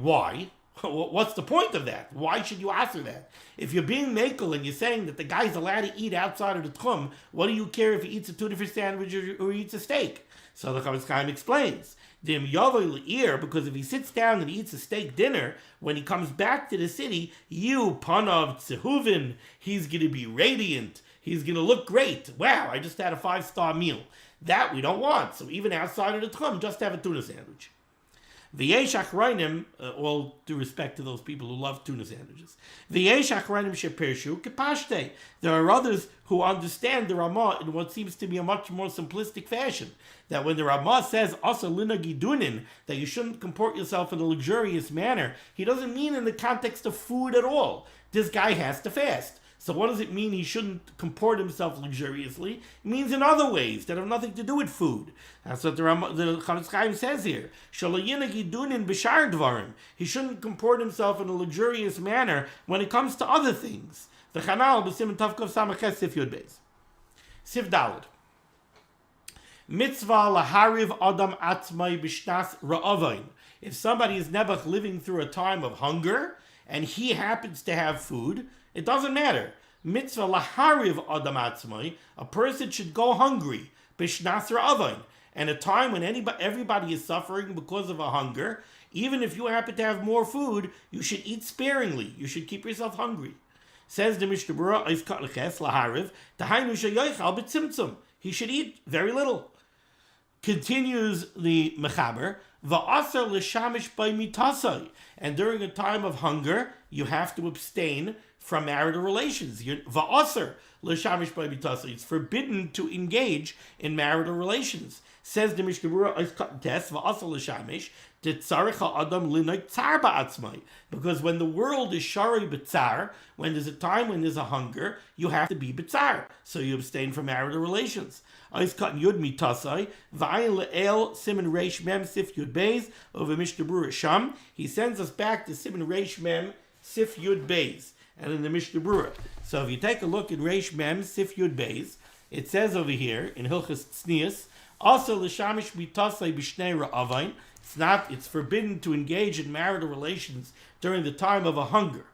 Why? What's the point of that? Why should you answer that? If you're being mekel and you're saying that the guy's allowed to eat outside of the tchum, what do you care if he eats a tuna fish sandwich or eats a steak? So the Chavetz Chaim explains, because if he sits down and eats a steak dinner, when he comes back to the city, panav tzehuvin, he's going to be radiant. He's going to look great. Wow, I just had a 5-star meal. That we don't want. So even outside of the tchum, just have a tuna sandwich. V'yesh achrayim, all due respect to those people who love tuna sandwiches. V'yesh achrayim shepershu kepashte. There are others who understand the Ramah in what seems to be a much more simplistic fashion. That when the Ramah says also lina gidunin, that you shouldn't comport yourself in a luxurious manner, he doesn't mean in the context of food at all. This guy has to fast. So what does it mean he shouldn't comport himself luxuriously? It means in other ways that have nothing to do with food. That's what the Chavetz Chaim says here. He shouldn't comport himself in a luxurious manner when it comes to other things. The Chanal b'Siman Tavkov Samachet Sif Yud Beis. Sif Daled. Mitzvah lahariv adam atzmai b'shnas ra'avain. If somebody is nebuch living through a time of hunger and he happens to have food, it doesn't matter. Mitzvah lahariv adam atzmai. A person should go hungry b'shnas ra'avain. And a time when everybody is suffering because of a hunger, even if you happen to have more food, you should eat sparingly. You should keep yourself hungry. Says the Mishnah Berurah, lahariv, tahainu sheyochal b'tzimtzum. He should eat very little. Continues the Mechaber, va'asar l'shamish by mitasai. And during a time of hunger, you have to abstain from marital relations. Va'asar l'shamish by mitasai. It's forbidden to engage in marital relations. Says the Mishnah Berurah, va'asar l'shamish, tetzarech ha'adam l'noy tzar ba'atzmai. Because when the world is shari b'tzar, when there's a time when there's a hunger, you have to be b'tzar. So you abstain from marital relations. Ois Katan Yud mitasai, v'ayin le'el Siman Reish Mem Sif Yud Beis, over Mishnah Berurah Sham. He sends us back to Siman Reish Mem Sif Yud Beis, and in the Mishnah Berurah. So if you take a look at Reish Mem Sif Yud Beis, it says over here in Hilchas Tznius, also l'shamish mitasai b'shnei ra'avain. It's forbidden to engage in marital relations during the time of a hunger.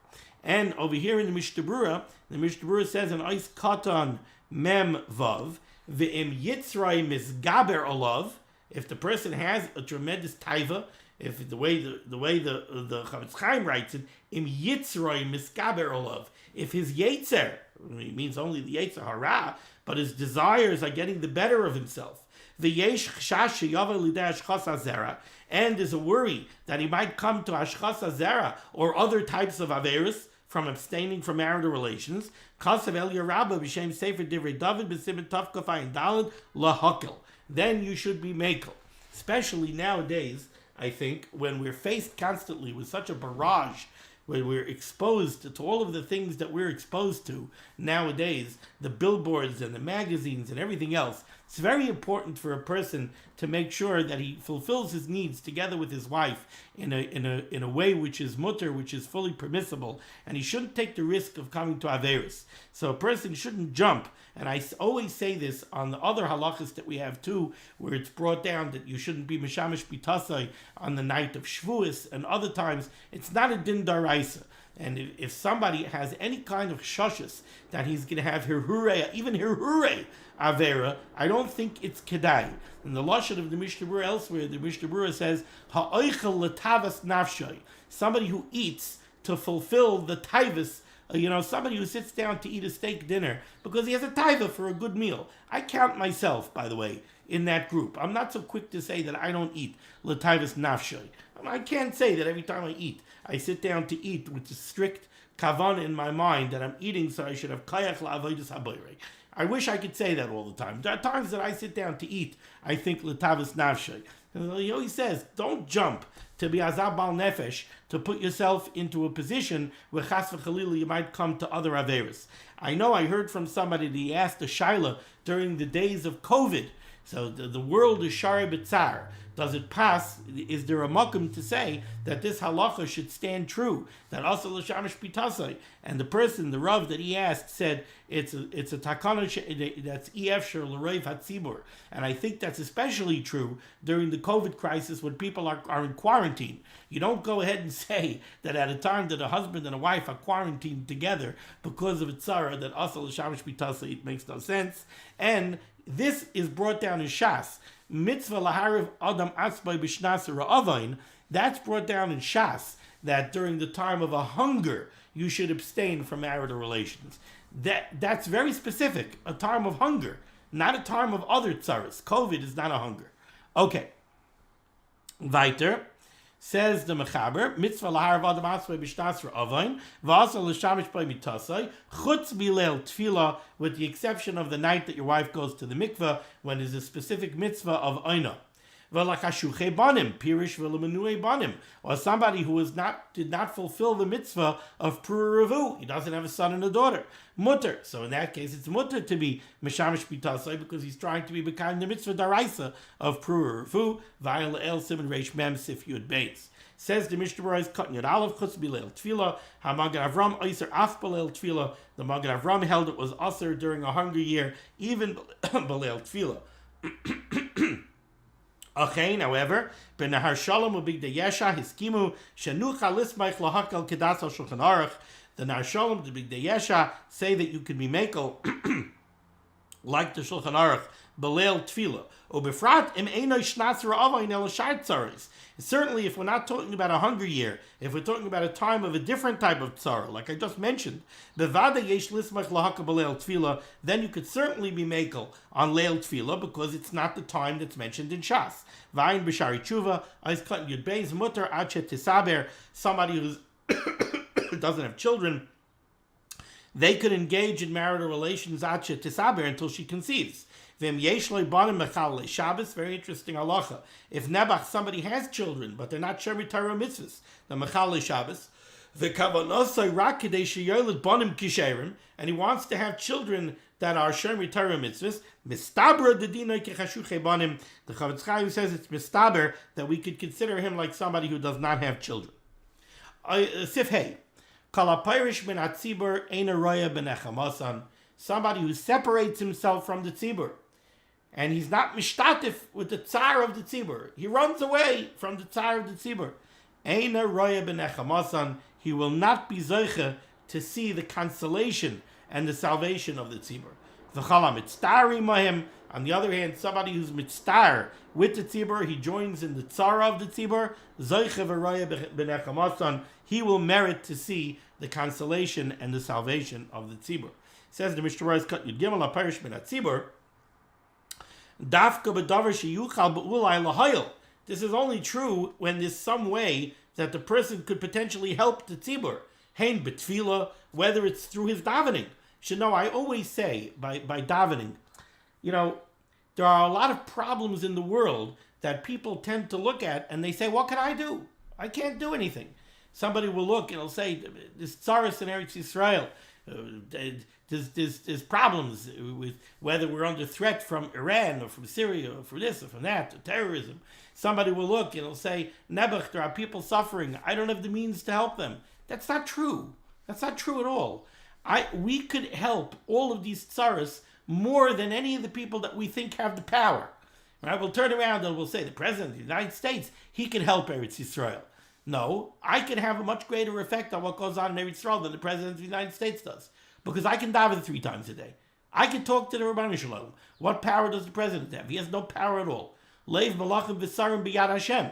And over here in the Mishnah Berurah says in Ois Katan Mem Vav, Ve'im yitzrai misgaber olav, if the person has a tremendous taiva, If the way the Chavetz Chaim writes it, im yitzroi miskaber olav. If his yetzer, it means only the yetzer hara, but his desires are getting the better of himself. V'yesh chashash sheyavel lidei ashchas hazera, and there's a worry that he might come to ashchas hazera or other types of averis from abstaining from marital relations. Kasav el Yerabba b'shem sefer divrei David b'siman tov kaf ayin daled lahakel. Then you should be makel. Especially nowadays, I think, when we're faced constantly with such a barrage, when we're exposed to all of the things that we're exposed to nowadays, the billboards and the magazines and everything else, it's very important for a person to make sure that he fulfills his needs together with his wife in a way which is mutter, which is fully permissible, and he shouldn't take the risk of coming to averis. So a person shouldn't jump. And I always say this on the other halachos that we have too, where it's brought down that you shouldn't be mishamish bitasai on the night of Shavuos, and other times it's not a din daraisa. And if somebody has any kind of shoshes that he's going to have hirhure, even hirhure avera, I don't think it's kedai. In the lashon of the Mishnah Berurah elsewhere, the Mishnah Berurah says ha'oichel letavas nafshay, somebody who eats to fulfill the taivas. Somebody who sits down to eat a steak dinner because he has a taiva for a good meal. I count myself, by the way, in that group. I'm not so quick to say that I don't eat l'taivas nafshay. I can't say that every time I eat, I sit down to eat with a strict kavan in my mind that I'm eating so I should have kayach la'avodas habayre. I wish I could say that all the time. There are times that I sit down to eat, I think l'taivas nafshay. He always says, don't jump to be azab bal nefesh, to put yourself into a position where chas v'chalila you might come to other averis. I know I heard from somebody that he asked a shaila during the days of COVID. So the world is shari b'tzar. Does it pass? Is there a makom to say that this halacha should stand true? That also l'shamish pitasai. And the person, the Rav that he asked, said it's a takana that's efshar l'reiv hatzibur. And I think that's especially true during the COVID crisis when people are in quarantine. You don't go ahead and say that at a time that a husband and a wife are quarantined together because of a tzara that also l'shamish pitasai. It makes no sense. And this is brought down in Shas. Mitzvah lahariv adam atzbay b'shnas ra'avain. That's brought down in Shas that during the time of a hunger you should abstain from marital relations. That's very specific. A time of hunger, not a time of other tzaras. COVID is not a hunger. Okay. Weiter. Says the Mechaber, mitzvah lahar v'adam atzvay b'shnas ra'avain, v'asa l'shamish by mitasai, chutz bilel tefillah, with the exception of the night that your wife goes to the mikveh, when there's a specific mitzvah of oina. V'lachashuche banim, pirish v'lemenue banim, or somebody who did not fulfill the mitzvah of pruravu, he doesn't have a son and a daughter. Mutter, so in that case it's mutter to be mishamish bitasai because he's trying to be becoming the mitzvah daraisa of pruravu, v'ayel el siman reish mem sif yud beis. Says the Mishnah Berurah is cutting it aleph chutz bilel tefillah, ha-Magen Avram oiser af bilel tefillah. The Magen Avram held it was aser during a hunger year, even bilel tefillah. Achein, however, ben Nahar Shalom u'Bigdei Yesha hiskimu shenucha lismaich lahakal kedas al Shulchan Aruch. The Nahar Shalom, the Bigdei Yesha, say that you can be makel like the Shulchan Aruch b'leil tefillah. Ubefrat im einoi shnas ra'avain el shar tzaros. Certainly, if we're not talking about a hunger year, if we're talking about a time of a different type of tzara, like I just mentioned, bevada yesh lismach lahaka b'leil tefillah, then you could certainly be makel on leil tefillah because it's not the time that's mentioned in Shas. V'ayin b'shari tshuva, ais cut yud beis mutter achet tisaber, somebody who doesn't have children, they could engage in marital relations achet tisaber until she conceives. V'im yesh lo banim mechal Shabbos, very interesting halacha. If Nebuch, somebody has children, but they're not Shemri Torah mitzvahs, the mechal Shabbos, v'kavanosai rak kedei sheyolet banim kisherim, and he wants to have children that are Shemri Torah mitzvahs, mistabra dedinoi kechashuche banim, the Chavetz Chaim says it's mistaber that we could consider him like somebody who does not have children. Sif hey, kala pirish ben atzibur ein roya ben echamasan, somebody who separates himself from the tzibur. And he's not mishtatif with the tsar of the tzibur. He runs away from the tsar of the tzibur. Eina roya b'nechamasan. He will not be zoiche to see the consolation and the salvation of the tzibur. V'chala mitztari mahim. On the other hand, somebody who's mitztar with the tzibur, he joins in the tzara of the tzibur. Zoiche v'roya b'nechamasan. He will merit to see the consolation and the salvation of the tzibur. Says the Mishnah cut Yud Gimel HaParish min HaTzibur. Dafka b'davar sheyuchal b'ulai lahayil. This is only true when there's some way that the person could potentially help the tzibur. Hein b'tfila, whether it's through his davening. You know, I always say by davening, you know, there are a lot of problems in the world that people tend to look at and they say, what can I do? I can't do anything. Somebody will look and they'll say, this tsaris in Eretz Yisrael, there's problems with whether we're under threat from Iran or from Syria or from this or from that, or terrorism. Somebody will look and they'll say, Nebuch, there are people suffering. I don't have the means to help them. That's not true. That's not true at all. We could help all of these tsaras more than any of the people that we think have the power. And I will turn around and will say, the President of the United States, he can help Eretz Yisrael. No, I can have a much greater effect on what goes on in Eretz Yisrael than the President of the United States does. Because I can daven 3 times a day. I can talk to the Rabbanu Shalom. What power does the President have? He has no power at all. Leiv malachim v'sarim b'yad Hashem.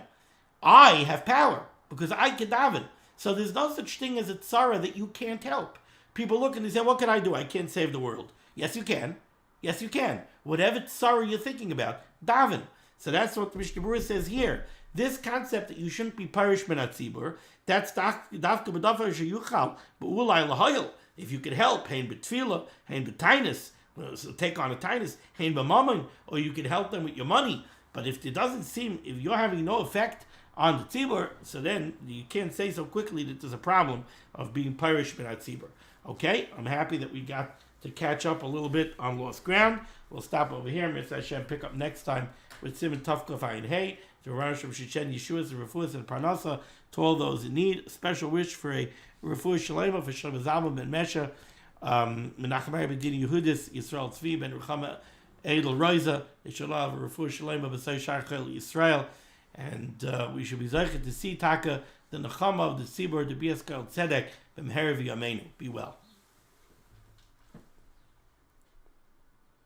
I have power because I can daven. So there's no such thing as a tzara that you can't help. People look and they say, what can I do? I can't save the world. Yes, you can. Yes, you can. Whatever tzara you're thinking about, daven. So that's what the Mishnah Berurah says here. This concept that you shouldn't be parish min hatzibur, that's dafka b'davar sheyuchal b'ulai lahayil. If you could help, hein b'tfila, hein b'tainus, so take on a tainus, hein b'mammon, or you could help them with your money. But if it doesn't seem, if you're having no effect on the tzibur, so then you can't say so quickly that there's a problem of being parish min hatzibur. Okay, I'm happy that we got to catch up a little bit on lost ground. We'll stop over here. Mr. Hashem, pick up next time with Siman Tavkuf Ayin Hey, to Rosh Hashanah Yeshuas and Refuas and Parnasa, to all those in need. A special wish for a Refuah Shalema for Shalom Zalman Ben Mesha, Menachem Ben Dini Yehudis, Yisrael Tzvi Ben Ruchama Edel Roiza, Yishallah of Refuah Shalema B'Sai Shachel Yisrael, and we should be zeichet to see Taka the Nechama of the Tzibur, the Biaskal Tzedek, B'Meherav Yameinu. Be well.